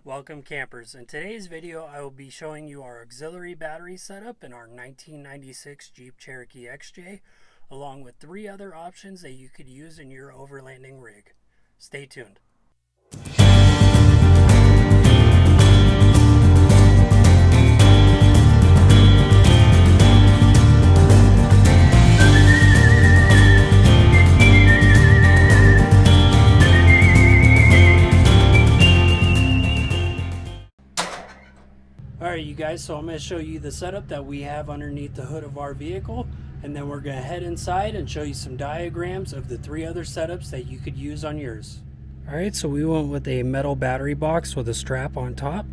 Welcome campers. In today's video I will be showing you our auxiliary battery setup in our 1996 Jeep Cherokee XJ, along with 3 other options that you could use in your overlanding rig. Stay tuned. Alright you guys, so I'm going to show you the setup that we have underneath the hood of our vehicle, and then we're going to head inside and show you some diagrams of the 3 other setups that you could use on yours. Alright, so we went with a metal battery box with a strap on top,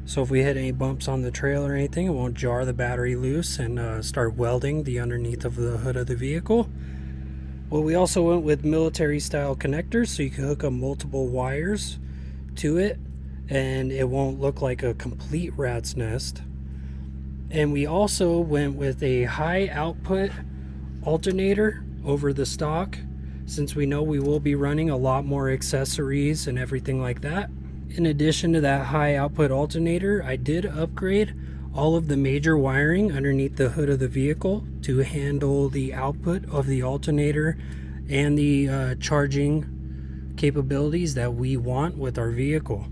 so if we hit any bumps on the trail or anything, it won't jar the battery loose and start welding the underneath of the hood of the vehicle. Well, we also went with military style connectors, so you can hook up multiple wires to it and it won't look like a complete rat's nest. And we also went with a high output alternator over the stock, since we know we will be running a lot more accessories and everything like that. In addition to that high output alternator, I did upgrade all of the major wiring underneath the hood of the vehicle to handle the output of the alternator and the charging capabilities that we want with our vehicle.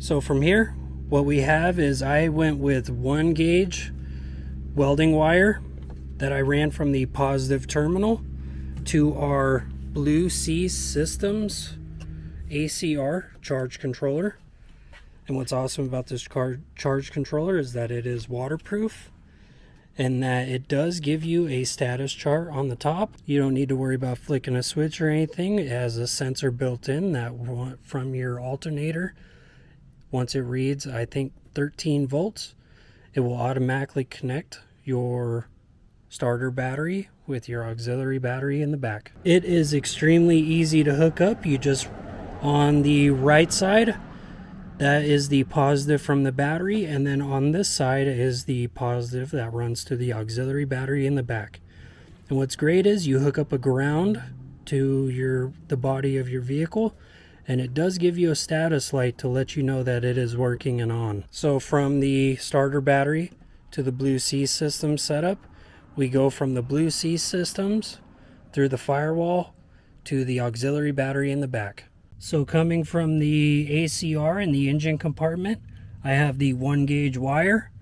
So from here, what we have is I went with 1 gauge welding wire that I ran from the positive terminal to our Sea Systems ACR charge controller. And what's awesome about this charge controller is that it is waterproof and that it does give you a status chart on the top. You don't need to worry about flicking a switch or anything. It has a sensor built in that from your alternator. Once it reads, I think 13 volts, it will automatically connect your starter battery with your auxiliary battery in the back. It is extremely easy to hook up. You just, on the right side, that is the positive from the battery, and then on this side is the positive that runs to the auxiliary battery in the back. And what's great is you hook up a ground to the body of your vehicle, and it does give you a status light to let you know that it is working and on. So from the starter battery to the Sea Systems setup, we go from the Sea Systems through the firewall to the auxiliary battery in the back. So coming from the ACR in the engine compartment, I have the 1 gauge wire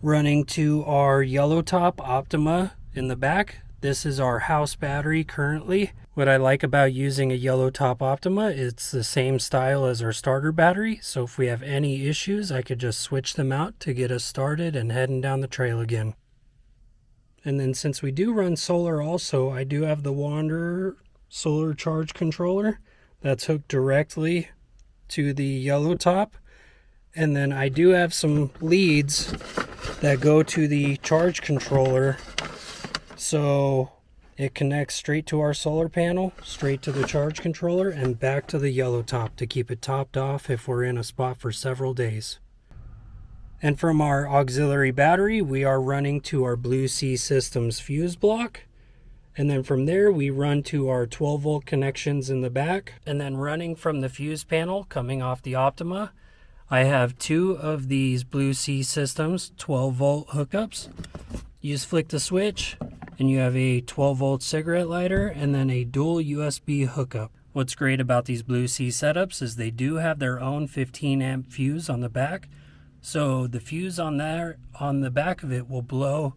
running to our yellow top Optima in the back. This is our house battery currently. What I like about using a yellow top Optima, it's the same style as our starter battery, so if we have any issues, I could just switch them out to get us started and heading down the trail again. And then since we do run solar also, I do have the Wanderer solar charge controller that's hooked directly to the yellow top. And then I do have some leads that go to the charge controller, so it connects straight to our solar panel, straight to the charge controller, and back to the yellow top to keep it topped off if we're in a spot for several days. And from our auxiliary battery, we are running to our Sea Systems fuse block. And then from there, we run to our 12 volt connections in the back. And then running from the fuse panel coming off the Optima, I have 2 of these Sea Systems 12 volt hookups. You just flick the switch and you have a 12 volt cigarette lighter and then a dual USB hookup. What's great about these Sea setups is they do have their own 15 amp fuse on the back. So the fuse on the back of it will blow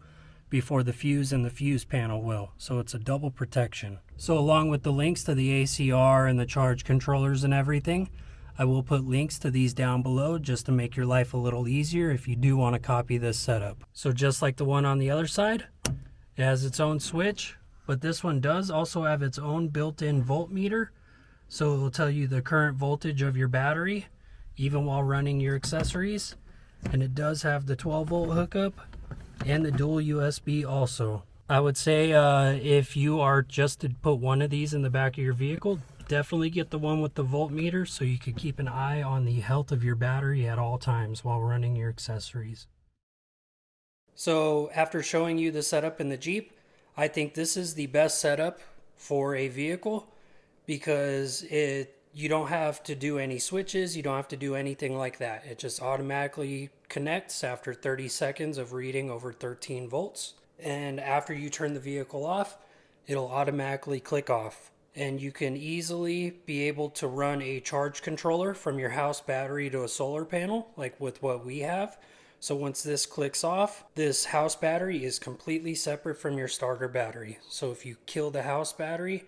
before the fuse in the fuse panel will. So it's a double protection. So along with the links to the ACR and the charge controllers and everything, I will put links to these down below just to make your life a little easier if you do want to copy this setup. So just like the one on the other side, it has its own switch, but this one does also have its own built-in voltmeter. So it will tell you the current voltage of your battery, even while running your accessories. And it does have the 12 volt hookup and the dual USB also. I would say if you are just to put one of these in the back of your vehicle, definitely get the one with the voltmeter so you can keep an eye on the health of your battery at all times while running your accessories. So after showing you the setup in the Jeep, I think this is the best setup for a vehicle because it You don't have to do any switches, you don't have to do anything like that. It just automatically connects after 30 seconds of reading over 13 volts. And after you turn the vehicle off, it'll automatically click off. And you can easily be able to run a charge controller from your house battery to a solar panel, like with what we have. So once this clicks off, this house battery is completely separate from your starter battery. So if you kill the house battery,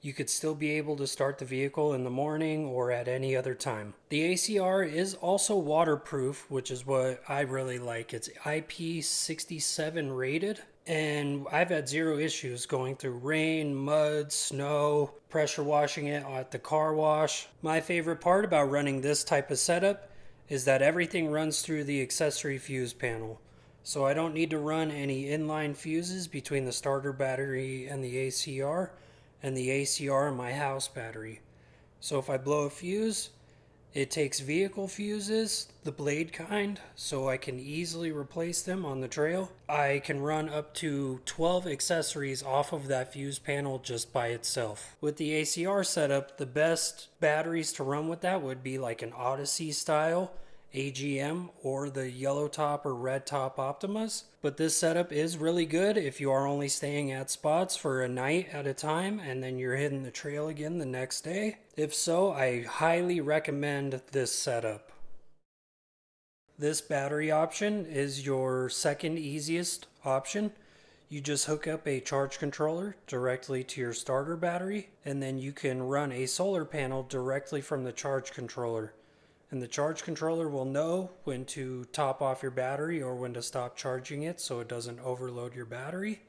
you could still be able to start the vehicle in the morning or at any other time. The ACR is also waterproof, which is what I really like. It's IP67 rated, and I've had zero issues going through rain, mud, snow, pressure washing it at the car wash. My favorite part about running this type of setup is that everything runs through the accessory fuse panel. So I don't need to run any inline fuses between the starter battery and the ACR and the ACR in my house battery. So if I blow a fuse, it takes vehicle fuses, the blade kind, so I can easily replace them on the trail. I can run up to 12 accessories off of that fuse panel just by itself. With the ACR setup, the best batteries to run with that would be like an Odyssey style AGM or the yellow top or red top Optimas. But this setup is really good if you are only staying at spots for a night at a time and then you're hitting the trail again the next day. If so, I highly recommend this setup. This battery option is your second easiest option. You just hook up a charge controller directly to your starter battery, and then you can run a solar panel directly from the charge controller. And the charge controller will know when to top off your battery or when to stop charging it so it doesn't overload your battery.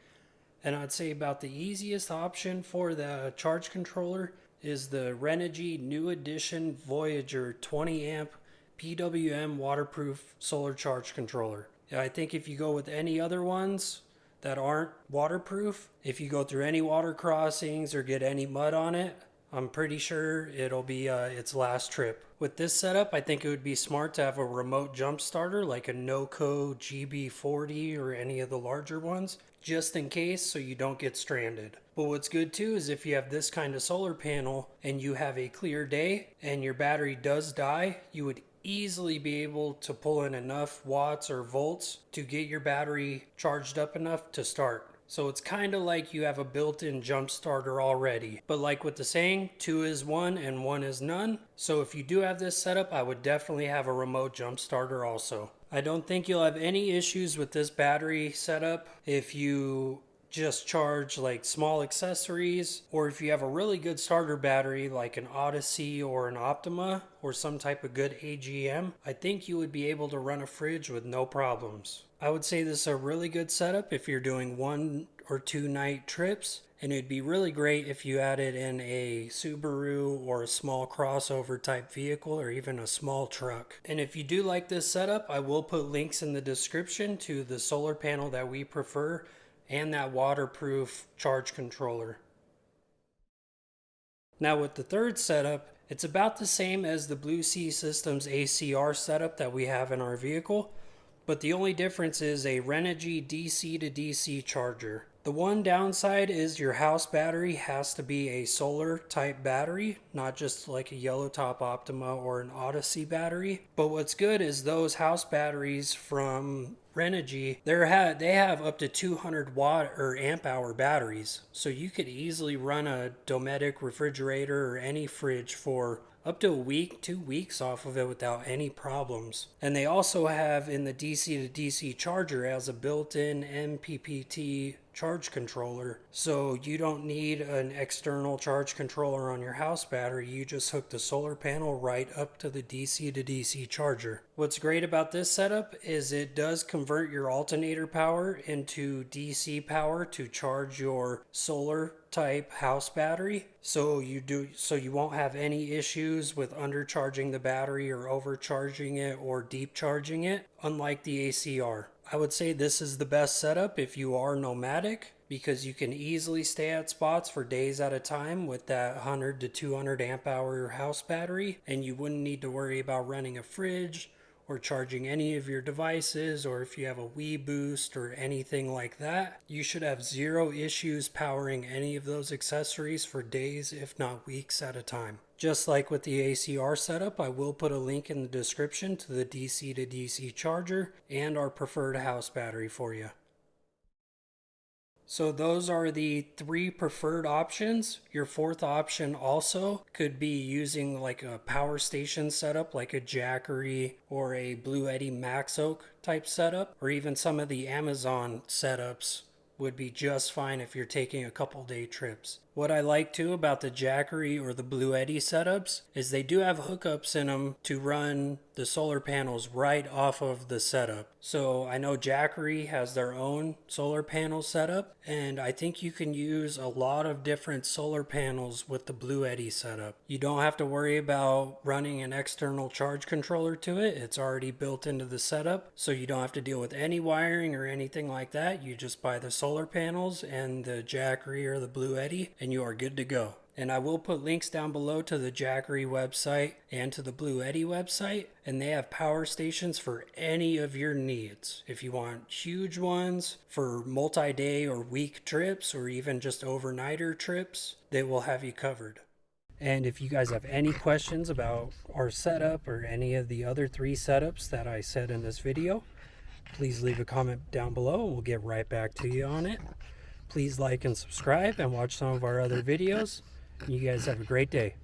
And I'd say about the easiest option for the charge controller is the Renogy New Edition Voyager 20 amp PWM waterproof solar charge controller. I think if you go with any other ones that aren't waterproof, if you go through any water crossings or get any mud on it, I'm pretty sure it'll be its last trip. With this setup, I think it would be smart to have a remote jump starter like a NOCO GB40 or any of the larger ones, just in case so you don't get stranded. But what's good too is if you have this kind of solar panel and you have a clear day and your battery does die, you would easily be able to pull in enough watts or volts to get your battery charged up enough to start. So it's kind of like you have a built-in jump starter already. But like with the saying, 2 is 1 and 1 is none. So if you do have this setup, I would definitely have a remote jump starter also. I don't think you'll have any issues with this battery setup if you just charge like small accessories, or if you have a really good starter battery like an Odyssey or an Optima or some type of good AGM. I think you would be able to run a fridge with no problems. I would say this is a really good setup if you're doing 1 or 2 night trips, and it'd be really great if you added in a Subaru or a small crossover type vehicle or even a small truck. And if you do like this setup, I will put links in the description to the solar panel that we prefer and that waterproof charge controller. Now with the third setup, it's about the same as the Sea Systems ACR setup that we have in our vehicle, but the only difference is a Renogy DC to DC charger. The one downside is your house battery has to be a solar type battery, not just like a yellow top Optima or an Odyssey battery. But what's good is those house batteries from Renogy, they have up to 200 watt or amp hour batteries. So you could easily run a Dometic refrigerator or any fridge for up to a week, 2 weeks off of it without any problems. And they also have in the DC to DC charger as a built-in MPPT charge controller. So you don't need an external charge controller on your house battery. You just hook the solar panel right up to the DC to DC charger. What's great about this setup is it does convert your alternator power into DC power to charge your solar type house battery. So you won't have any issues with undercharging the battery or overcharging it or deep charging it, unlike the ACR. I would say this is the best setup if you are nomadic, because you can easily stay at spots for days at a time with that 100 to 200 amp hour house battery, and you wouldn't need to worry about running a fridge or charging any of your devices, or if you have a Wii Boost or anything like that, you should have zero issues powering any of those accessories for days, if not weeks at a time. Just like with the ACR setup, I will put a link in the description to the DC to DC charger and our preferred house battery for you. So those are the three preferred options. Your fourth option also could be using like a power station setup like a Jackery or a Bluetti Max Oak type setup, or even some of the Amazon setups would be just fine if you're taking a couple day trips. What I like too about the Jackery or the Bluetti setups is they do have hookups in them to run the solar panels right off of the setup. So I know Jackery has their own solar panel setup, and I think you can use a lot of different solar panels with the Bluetti setup. You don't have to worry about running an external charge controller to it. It's already built into the setup, so you don't have to deal with any wiring or anything like that. You just buy the solar panels and the Jackery or the Bluetti, and you are good to go. And I will put links down below to the Jackery website and to the Bluetti website, and they have power stations for any of your needs. If you want huge ones for multi-day or week trips, or even just overnighter trips, they will have you covered. And if you guys have any questions about our setup or any of the other three setups that I said in this video, please leave a comment down below and we'll get right back to you on it. Please like and subscribe and watch some of our other videos. You guys have a great day.